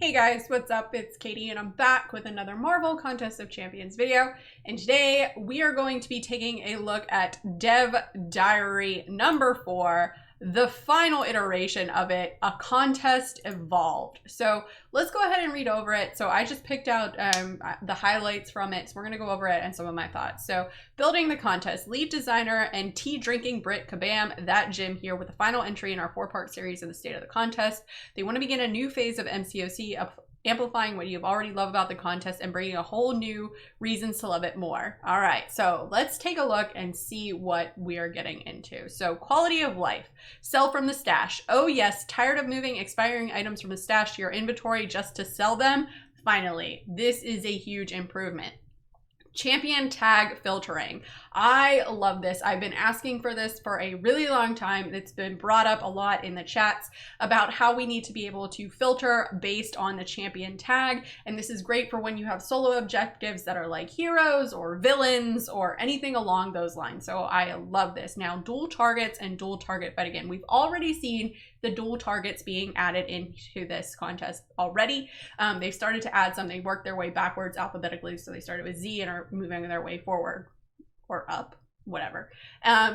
Hey guys, what's up? It's Katie and I'm back with another Marvel Contest of Champions video. And today we are going to be taking a look at Dev Diary number 4, the final iteration of it, A Contest Evolved. So let's go ahead and read over it. So I just picked out the highlights from it. So we're gonna go over it and some of my thoughts. So building the contest, lead designer and tea drinking Brit Kabam, that Jim here with the final entry in our 4-part series of the State of the Contest. They want to begin a new phase of MCOC, amplifying what you've already loved about the contest and bringing a whole new reasons to love it more. All right, so let's take a look and see what we are getting into. So quality of life, sell from the stash. Oh yes, tired of moving expiring items from the stash to your inventory just to sell them? Finally, this is a huge improvement. Champion tag filtering. I love this. I've been asking for this for a really long time. It's been brought up a lot in the chats about how we need to be able to filter based on the champion tag. And this is great for when you have solo objectives that are like heroes or villains or anything along those lines. So I love this. Now, dual targets and dual target fight again. We've already seen the dual targets being added into this contest already. They've started to add some. They work their way backwards alphabetically. So they started with Z and are moving their way forward or up, whatever.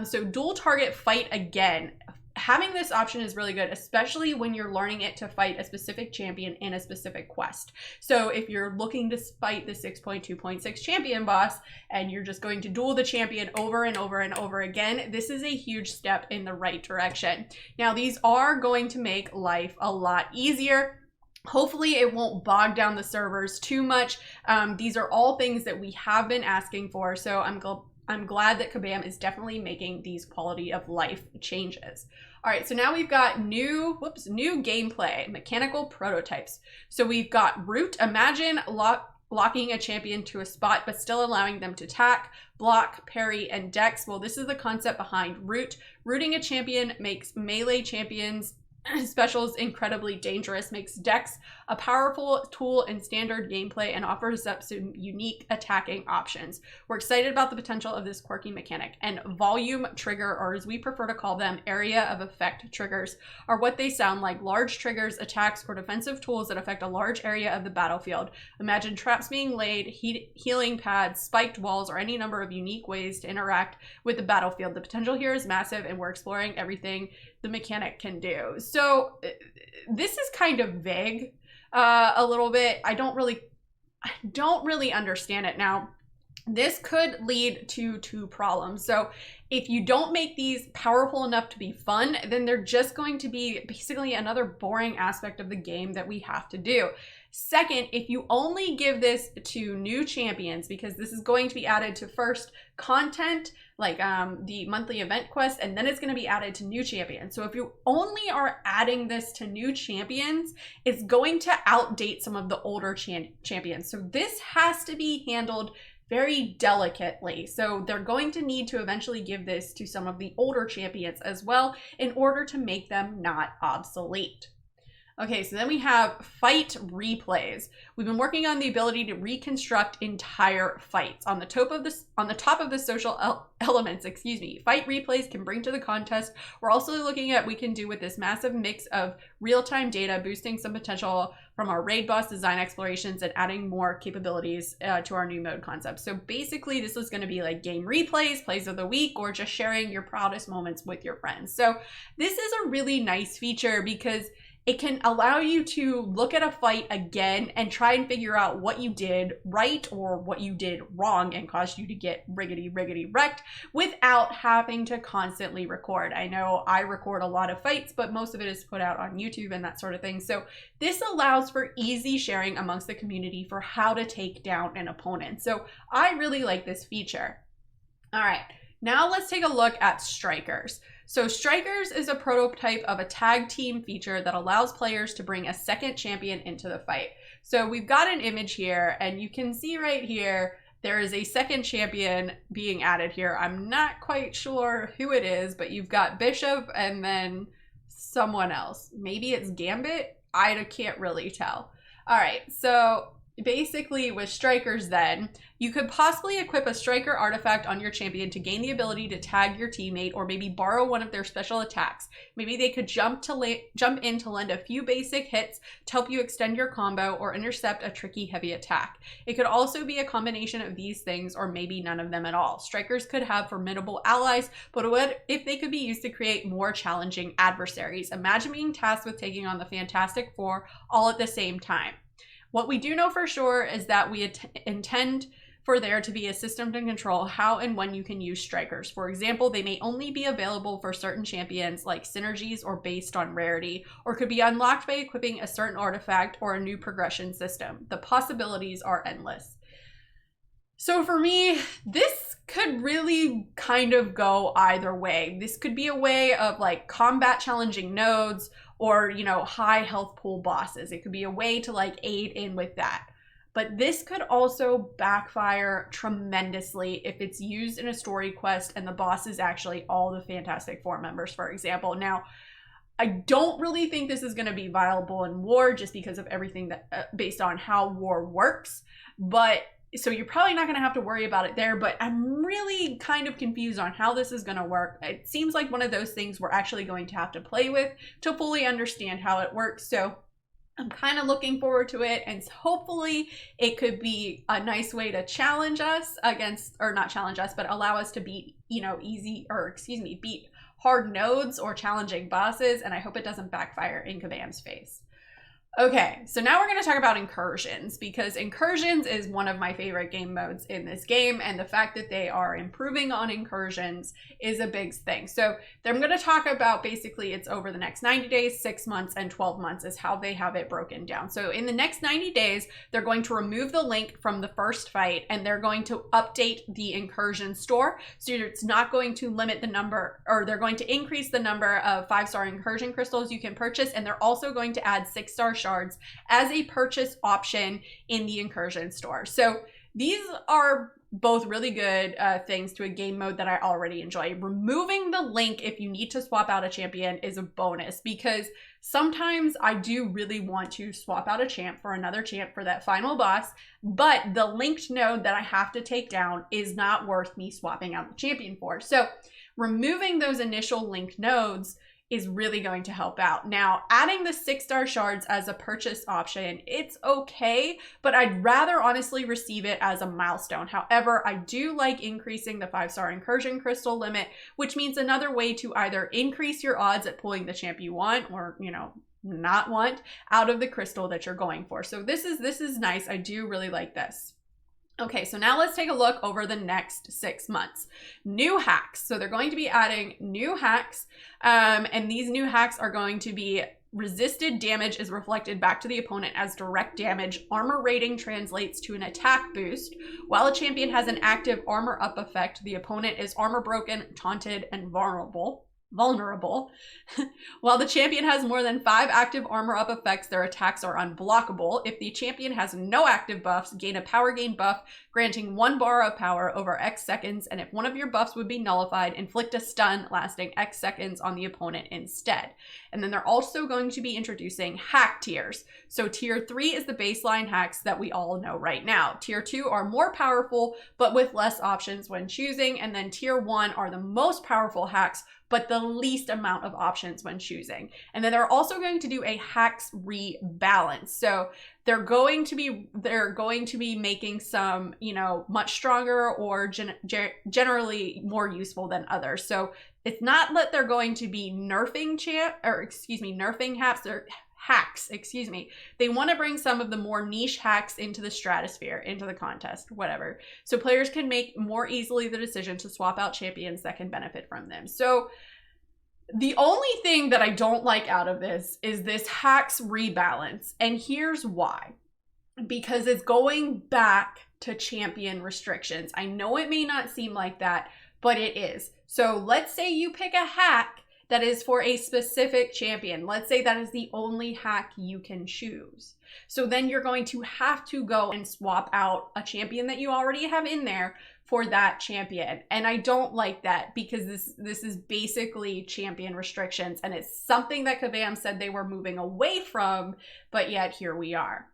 So dual target fight again. Having this option is really good, especially when you're learning it to fight a specific champion in a specific quest. So if you're looking to fight the 6.2.6 champion boss and you're just going to duel the champion over and over and over again, this is a huge step in the right direction. Now, these are going to make life a lot easier. Hopefully it won't bog down the servers too much. These are all things that we have been asking for, so I'm glad that Kabam is definitely making these quality of life changes. All right, so now we've got new gameplay, mechanical prototypes. So we've got root. Imagine locking a champion to a spot, but still allowing them to attack, block, parry, and dex. Well, this is the concept behind root. Rooting a champion makes melee champions specials incredibly dangerous, makes dex a powerful tool in standard gameplay, and offers up some unique attacking options. We're excited about the potential of this quirky mechanic. And volume trigger, or as we prefer to call them, area of effect triggers, are what they sound like: large triggers, attacks, or defensive tools that affect a large area of the battlefield. Imagine traps being laid, healing pads, spiked walls, or any number of unique ways to interact with the battlefield. The potential here is massive, and we're exploring everything the mechanic can do. So this is kind of vague a little bit. I don't really understand it. Now, this could lead to two problems. So if you don't make these powerful enough to be fun, then they're just going to be basically another boring aspect of the game that we have to do. Second, if you only give this to new champions, because this is going to be added to first content, like the monthly event quest, and then it's going to be added to new champions. So if you only are adding this to new champions, it's going to outdate some of the older champions. So this has to be handled very delicately. So they're going to need to eventually give this to some of the older champions as well in order to make them not obsolete. Okay, so then we have fight replays. We've been working on the ability to reconstruct entire fights. On the top of the social elements, fight replays can bring to the contest. We're also looking at what we can do with this massive mix of real-time data, boosting some potential from our raid boss design explorations and adding more capabilities to our new mode concept. So basically, this is going to be like game replays, plays of the week, or just sharing your proudest moments with your friends. So this is a really nice feature because it can allow you to look at a fight again and try and figure out what you did right or what you did wrong and caused you to get riggedy wrecked without having to constantly record. I know I record a lot of fights, but most of it is put out on YouTube and that sort of thing. So this allows for easy sharing amongst the community for how to take down an opponent. So I really like this feature. All right, now let's take a look at Strikers. So Strikers is a prototype of a tag team feature that allows players to bring a second champion into the fight. So we've got an image here, and you can see right here, there is a second champion being added here. I'm not quite sure who it is, but you've got Bishop and then someone else. Maybe it's Gambit? I can't really tell. All right, so basically with strikers then, you could possibly equip a striker artifact on your champion to gain the ability to tag your teammate or maybe borrow one of their special attacks. Maybe they could jump in to lend a few basic hits to help you extend your combo or intercept a tricky heavy attack. It could also be a combination of these things or maybe none of them at all. Strikers could have formidable allies, but what if they could be used to create more challenging adversaries? Imagine being tasked with taking on the Fantastic Four all at the same time. What we do know for sure is that we intend for there to be a system to control how and when you can use strikers. For example, they may only be available for certain champions like synergies or based on rarity, or could be unlocked by equipping a certain artifact or a new progression system. The possibilities are endless. So for me, this could really kind of go either way. This could be a way of like combat challenging nodes or, you know, high health pool bosses. It could be a way to like aid in with that. But this could also backfire tremendously if it's used in a story quest and the boss is actually all the Fantastic Four members, for example. Now, I don't really think this is going to be viable in war just because of everything that based on how war works. But so you're probably not going to have to worry about it there, but I'm really kind of confused on how this is going to work. It seems like one of those things we're actually going to have to play with to fully understand how it works. So I'm kind of looking forward to it, and hopefully it could be a nice way to challenge us against, or not challenge us, but allow us to beat, you know, beat hard nodes or challenging bosses, and I hope it doesn't backfire in Kabam's face. Okay, so now we're going to talk about Incursions, because Incursions is one of my favorite game modes in this game, and the fact that they are improving on Incursions is a big thing. So I'm going to talk about basically it's over the next 90 days, 6 months, and 12 months is how they have it broken down. So in the next 90 days, they're going to remove the link from the first fight, and they're going to update the Incursion store. So it's not going to limit the number, or they're going to increase the number of 5-star Incursion crystals you can purchase, and they're also going to add 6-star shards as a purchase option in the Incursion store. So these are both really good things to a game mode that I already enjoy. Removing the link if you need to swap out a champion is a bonus, because sometimes I do really want to swap out a champ for another champ for that final boss, but the linked node that I have to take down is not worth me swapping out the champion for. So removing those initial linked nodes is really going to help out. Now, adding the 6-star shards as a purchase option, it's okay, but I'd rather honestly receive it as a milestone. However, I do like increasing the 5-star Incursion crystal limit, which means another way to either increase your odds at pulling the champ you want, or, you know, not want out of the crystal that you're going for. So this is nice. I do really like this. Okay, so now let's take a look over the next 6 months. New hacks. So they're going to be adding new hacks, and these new hacks are going to be resisted damage is reflected back to the opponent as direct damage. Armor rating translates to an attack boost. While a champion has an active armor up effect, the opponent is armor broken, taunted, and vulnerable. While the champion has more than 5 active armor up effects, their attacks are unblockable. If the champion has no active buffs, gain a power gain buff, granting 1 bar of power over X seconds, and if one of your buffs would be nullified, inflict a stun lasting X seconds on the opponent instead. And then they're also going to be introducing hack tiers. So tier 3 is the baseline hacks that we all know right now. Tier 2 are more powerful, but with less options when choosing. And then tier 1 are the most powerful hacks, but the least amount of options when choosing. And then they're also going to do a hacks rebalance. So they're going to be making some, you know, much stronger or generally more useful than others. So it's not that they're going to be nerfing hacks. They want to bring some of the more niche hacks into the stratosphere, into the contest, whatever. So players can make more easily the decision to swap out champions that can benefit from them. So the only thing that I don't like out of this is this hacks rebalance. And here's why. Because it's going back to champion restrictions. I know it may not seem like that, but it is. So let's say you pick a hack that is for a specific champion. Let's say that is the only hack you can choose. So then you're going to have to go and swap out a champion that you already have in there for that champion. And I don't like that, because this is basically champion restrictions, and it's something that Kabam said they were moving away from, but yet here we are.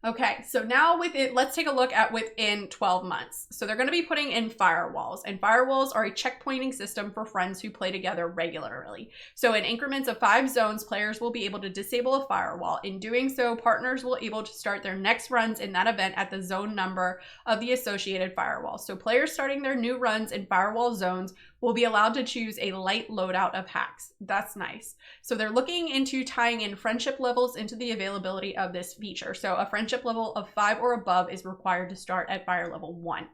Okay, so now let's take a look at within 12 months. So they're going to be putting in firewalls, and firewalls are a checkpointing system for friends who play together regularly. So in increments of 5 zones, players will be able to disable a firewall. In doing so, partners will be able to start their next runs in that event at the zone number of the associated firewall. So players starting their new runs in firewall zones will be allowed to choose a light loadout of hacks. That's nice. So they're looking into tying in friendship levels into the availability of this feature. So a friendship level of 5 or above is required to start at firewall 1.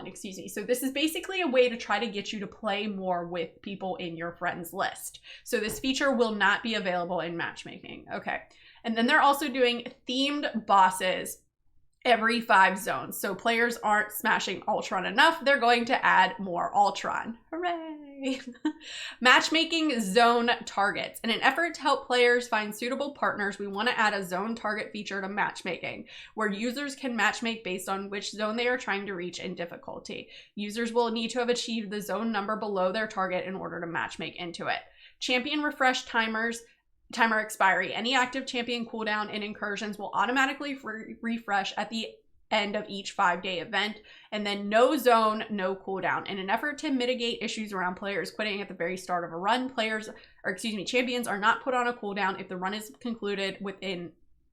Excuse me. So this is basically a way to try to get you to play more with people in your friends list. So this feature will not be available in matchmaking. Okay. And then they're also doing themed bosses every 5 zones. So players aren't smashing Ultron enough, they're going to add more Ultron. Hooray! Matchmaking zone targets. In an effort to help players find suitable partners, we want to add a zone target feature to matchmaking, where users can matchmake based on which zone they are trying to reach in difficulty. Users will need to have achieved the zone number below their target in order to matchmake into it. Champion refresh timer expiry. Any active champion cooldown in Incursions will automatically refresh at the end of each 5-day event, and then no zone, no cooldown. In an effort to mitigate issues around players quitting at the very start of a run, champions are not put on a cooldown if the run is concluded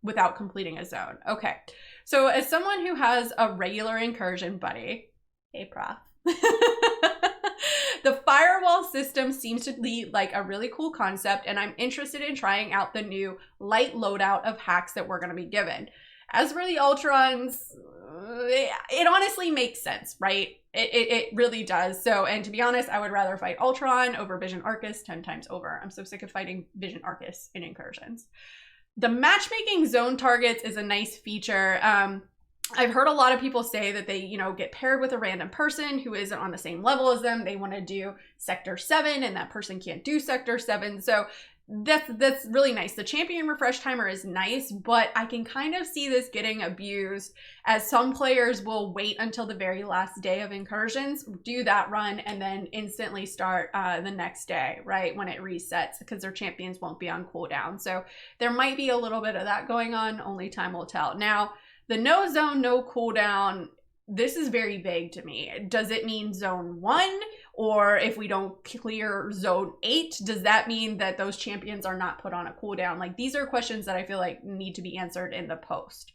without completing a zone. Okay, so as someone who has a regular Incursion buddy, hey prof, the firewall system seems to be like a really cool concept, and I'm interested in trying out the new light loadout of hacks that we're going to be given. As for the Ultrons, it honestly makes sense, right? It really does. So, and to be honest, I would rather fight Ultron over Vision Arcus 10 times over. I'm so sick of fighting Vision Arcus in Incursions. The matchmaking zone targets is a nice feature. I've heard a lot of people say that they, get paired with a random person who isn't on the same level as them. They want to do Sector 7 and that person can't do Sector 7. So that's really nice. The champion refresh timer is nice, but I can kind of see this getting abused, as some players will wait until the very last day of Incursions, do that run, and then instantly start the next day, right, when it resets, because their champions won't be on cooldown. So there might be a little bit of that going on. Only time will tell. Now, the no zone, no cooldown, this is very vague to me. Does it mean zone 1? Or if we don't clear zone 8, does that mean that those champions are not put on a cooldown? Like, these are questions that I feel like need to be answered in the post.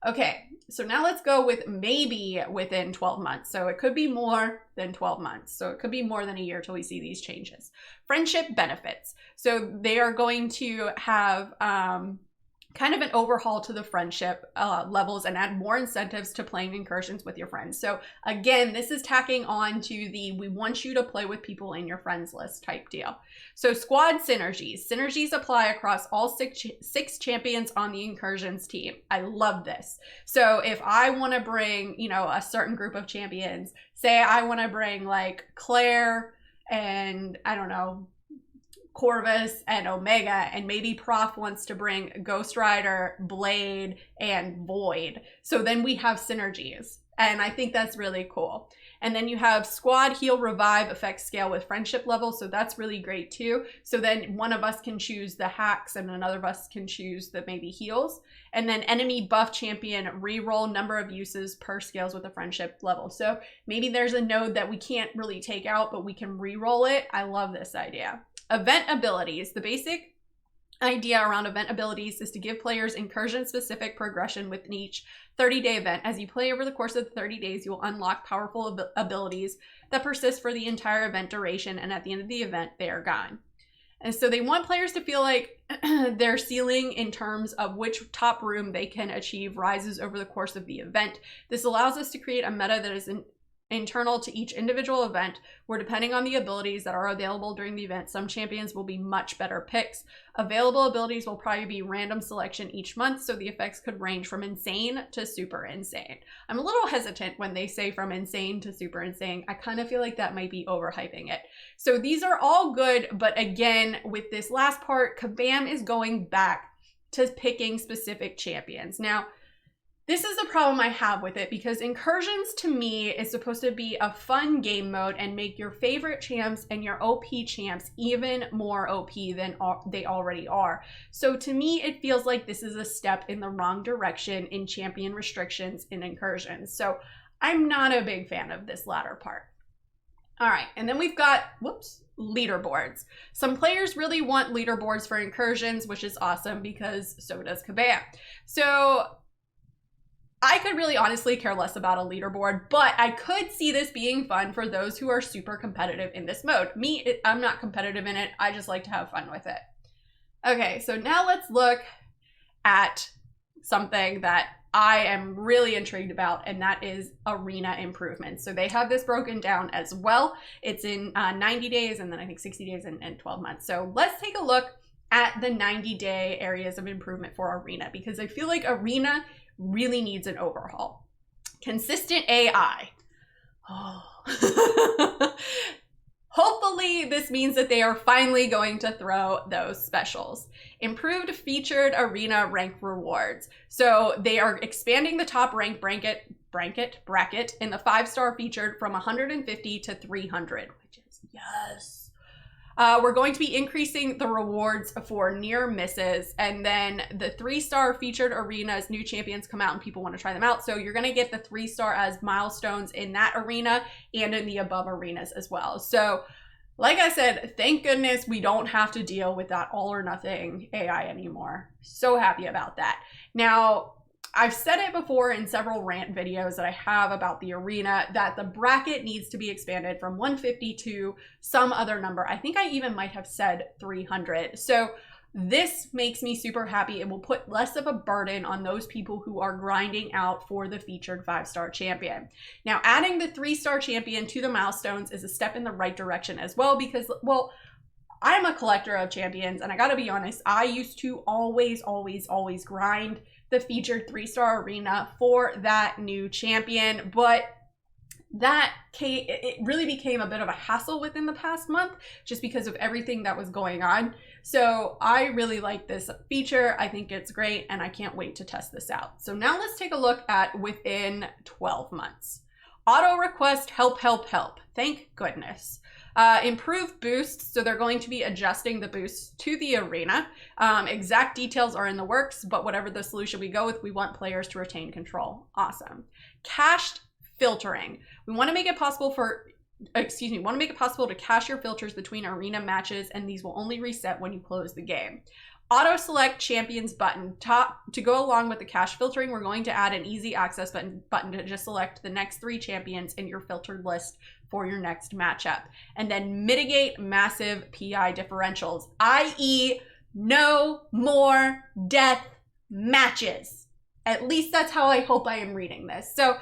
Okay, so now let's go with maybe within 12 months. So it could be more than 12 months. So it could be more than a year till we see these changes. Friendship benefits. So they are going to have kind of an overhaul to the friendship levels and add more incentives to playing Incursions with your friends. So again, this is tacking on to the we want you to play with people in your friends list type deal. So squad synergies. Synergies apply across all six champions on the Incursions team. I love this. So if I want to bring, a certain group of champions, say I want to bring like Claire and I don't know, Corvus and Omega, and maybe Prof wants to bring Ghost Rider, Blade, and Void. So then we have synergies, and I think that's really cool. And then you have squad heal revive effects scale with friendship level, so that's really great too. So then one of us can choose the hacks and another of us can choose the maybe heals. And then enemy buff champion reroll number of uses per scales with a friendship level. So maybe there's a node that we can't really take out, but we can reroll it. I love this idea. Event abilities. The basic idea around event abilities is to give players incursion-specific progression within each 30-day event. As you play over the course of the 30 days, you will unlock powerful abilities that persist for the entire event duration, and at the end of the event, they are gone. And so they want players to feel like their ceiling in terms of which top room they can achieve rises over the course of the event. This allows us to create a meta that is internal to each individual event, where depending on the abilities that are available during the event, some champions will be much better picks. Available abilities will probably be random selection each month, so the effects could range from insane to super insane. I'm a little hesitant when they say from insane to super insane. I kind of feel like that might be overhyping it. So these are all good, but again, with this last part, Kabam is going back to picking specific champions. Now, This is the problem I have with it, because Incursions to me is supposed to be a fun game mode and make your favorite champs and your OP champs even more OP than they already are. So to me, it feels like this is a step in the wrong direction in champion restrictions in Incursions. So I'm not a big fan of this latter part. All right, and then we've got, leaderboards. Some players really want leaderboards for Incursions, which is awesome because so does kabam. So I could really honestly care less about a leaderboard, but I could see this being fun for those who are super competitive in this mode. I'm not competitive in it. I just like to have fun with it. Okay, so now let's look at something that I am really intrigued about, and that is arena improvements. So they have this broken down as well. It's in 90 days, and then I think 60 days and 12 months. So let's take a look at the 90-day areas of improvement for arena, because I feel like arena really needs an overhaul. Consistent AI. Oh. Hopefully this means that they are finally going to throw those specials. Improved featured arena rank rewards. So they are expanding the top rank bracket in the 5-star featured from 150 to 300, which is yes. We're going to be increasing the rewards for near misses, and then the 3-star featured arenas, new champions come out and people want to try them out. So you're going to get the 3-star as milestones in that arena and in the above arenas as well. So like I said, thank goodness we don't have to deal with that all or nothing AI anymore. So happy about that. Now, I've said it before in several rant videos that I have about the arena that the bracket needs to be expanded from 150 to some other number. I think I even might have said 300. So this makes me super happy. It will put less of a burden on those people who are grinding out for the featured 5-star champion. Now, adding the 3-star champion to the milestones is a step in the right direction as well, because, well, I'm a collector of champions, and I gotta be honest, I used to always grind the featured 3-star arena for that new champion, but it really became a bit of a hassle within the past month just because of everything that was going on. So I really like this feature. I think it's great, and I can't wait to test this out. So now let's take a look at within 12 months. Auto request help. Thank goodness. Improved boosts, so they're going to be adjusting the boosts to the arena. Exact details are in the works, but whatever the solution we go with, we want players to retain control. Awesome. Cached filtering. We want to make it possible to cache your filters between arena matches, and these will only reset when you close the game. Auto select champions button. To go along with the cache filtering, we're going to add an easy access button to just select the next 3 champions in your filtered list for your next matchup. And then mitigate massive PI differentials, i.e. no more death matches. At least that's how I hope I am reading this. So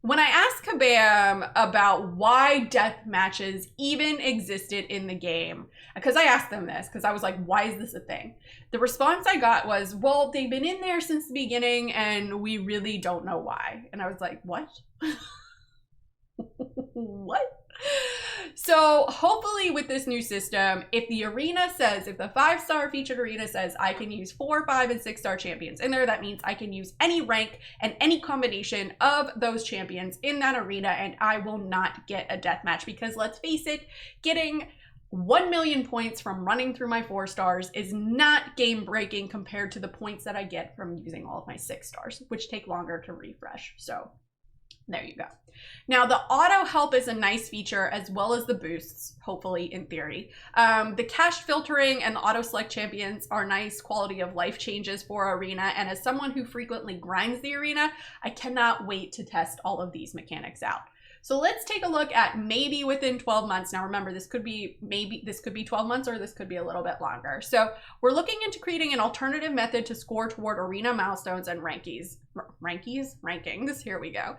when I asked kabam about why death matches even existed in the game, because I asked them this, because I was like, why is this a thing? The response I got was, well, they've been in there since the beginning and we really don't know why. And I was like, what? What? So hopefully with this new system, if the 5-star featured arena says I can use 4, 5, and 6-star champions in there, that means I can use any rank and any combination of those champions in that arena, and I will not get a death match, because let's face it, getting 1 million points from running through my 4 stars is not game breaking compared to the points that I get from using all of my 6 stars, which take longer to refresh. So there you go. Now, the auto help is a nice feature, as well as the boosts, hopefully, in theory. The cache filtering and the auto select champions are nice quality of life changes for arena, and as someone who frequently grinds the arena, I cannot wait to test all of these mechanics out. So let's take a look at maybe within 12 months. Now remember, this could be 12 months, or this could be a little bit longer. So we're looking into creating an alternative method to score toward arena milestones and rankings. Here we go.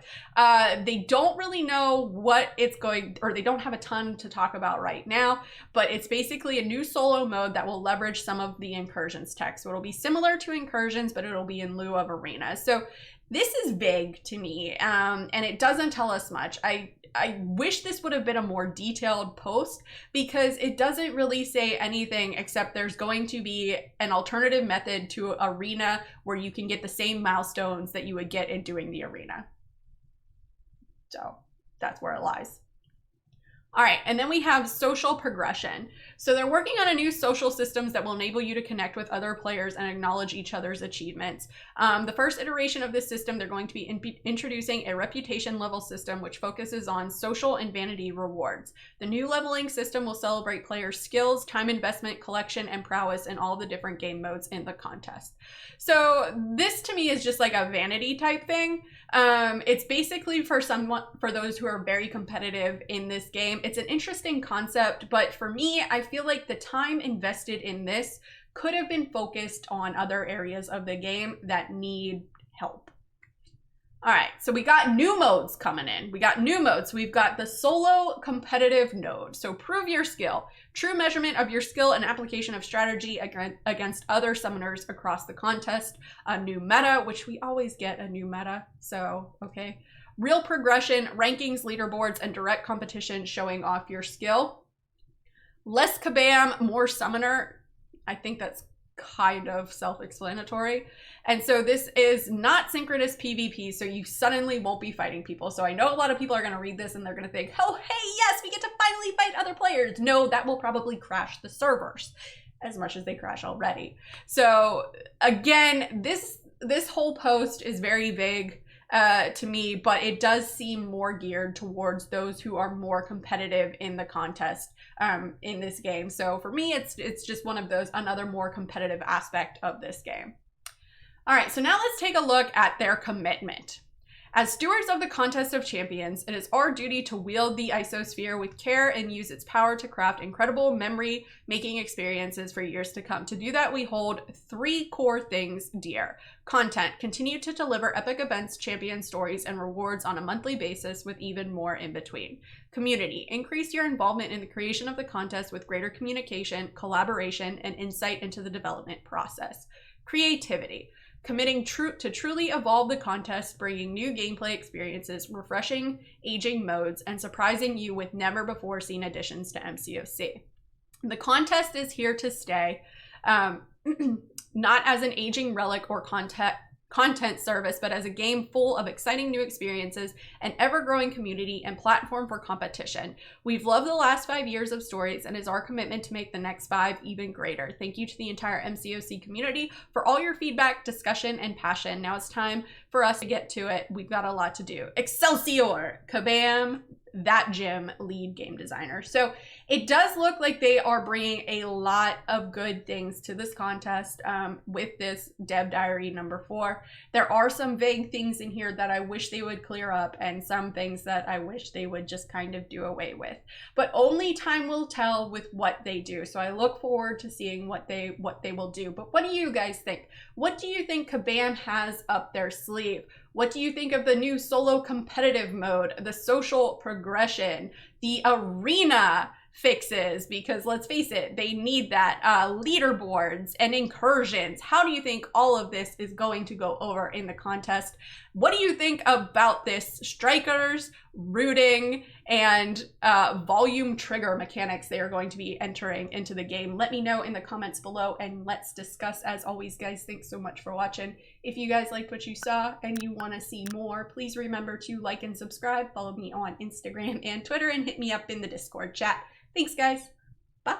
They don't really know what it's going, or they don't have a ton to talk about right now, but it's basically a new solo mode that will leverage some of the Incursions tech. So it'll be similar to Incursions, but it'll be in lieu of arenas. So this is vague to me, and it doesn't tell us much. I wish this would have been a more detailed post, because it doesn't really say anything except there's going to be an alternative method to arena where you can get the same milestones that you would get in doing the arena. So that's where it lies. All right, and then we have social progression. So they're working on a new social systems that will enable you to connect with other players and acknowledge each other's achievements. The first iteration of this system, they're going to be introducing a reputation level system which focuses on social and vanity rewards. The new leveling system will celebrate players' skills, time investment, collection, and prowess in all the different game modes in the contest. So this to me is just like a vanity type thing. It's basically for those who are very competitive in this game. It's an interesting concept, but for me, I feel like the time invested in this could have been focused on other areas of the game that need help. All right, so we got new modes coming in. We got new modes. We've got the solo competitive node. So prove your skill. True measurement of your skill and application of strategy against other summoners across the contest. A new meta, which we always get a new meta. So, okay. Real progression, rankings, leaderboards, and direct competition showing off your skill. Less kabam, more summoner. I think that's kind of self-explanatory. And so this is not synchronous PvP, so you suddenly won't be fighting people. So I know a lot of people are going to read this and they're going to think, oh, hey, yes, we get to finally fight other players. No, that will probably crash the servers as much as they crash already. So again, this whole post is very vague to me, but it does seem more geared towards those who are more competitive in the contest in this game. So for me, it's just one of those, another more competitive aspect of this game. All right, so now let's take a look at their commitment. As stewards of the Contest of Champions, it is our duty to wield the isosphere with care and use its power to craft incredible memory-making experiences for years to come. To do that, we hold 3 core things dear. Content. Continue to deliver epic events, champion stories, and rewards on a monthly basis with even more in between. Community. Increase your involvement in the creation of the contest with greater communication, collaboration, and insight into the development process. Creativity. Committing to truly evolve the contest, bringing new gameplay experiences, refreshing aging modes, and surprising you with never before seen additions to MCOC. The contest is here to stay, not as an aging relic or content service, but as a game full of exciting new experiences, an ever-growing community, and platform for competition. We've loved the last 5 years of stories, and it is our commitment to make the next 5 even greater. Thank you to the entire MCOC community for all your feedback, discussion, and passion. Now it's time for us to get to it. We've got a lot to do. Excelsior! Kabam! That Jim, lead game designer. So it does look like they are bringing a lot of good things to this contest with this Dev Diary number 4. There are some vague things in here that I wish they would clear up, and some things that I wish they would just kind of do away with. But only time will tell with what they do. So I look forward to seeing what they will do. But what do you guys think? What do you think Kabam has up their sleeve? What do you think of the new solo competitive mode, the social progression, the arena fixes? Because let's face it, they need that, leaderboards and incursions. How do you think all of this is going to go over in the contest? What do you think about this strikers, rooting, and volume trigger mechanics they are going to be entering into the game? Let me know in the comments below, and let's discuss. As always, guys, thanks so much for watching. If you guys liked what you saw and you want to see more, please remember to like and subscribe. Follow me on Instagram and Twitter, and hit me up in the Discord chat. Thanks, guys. Bye.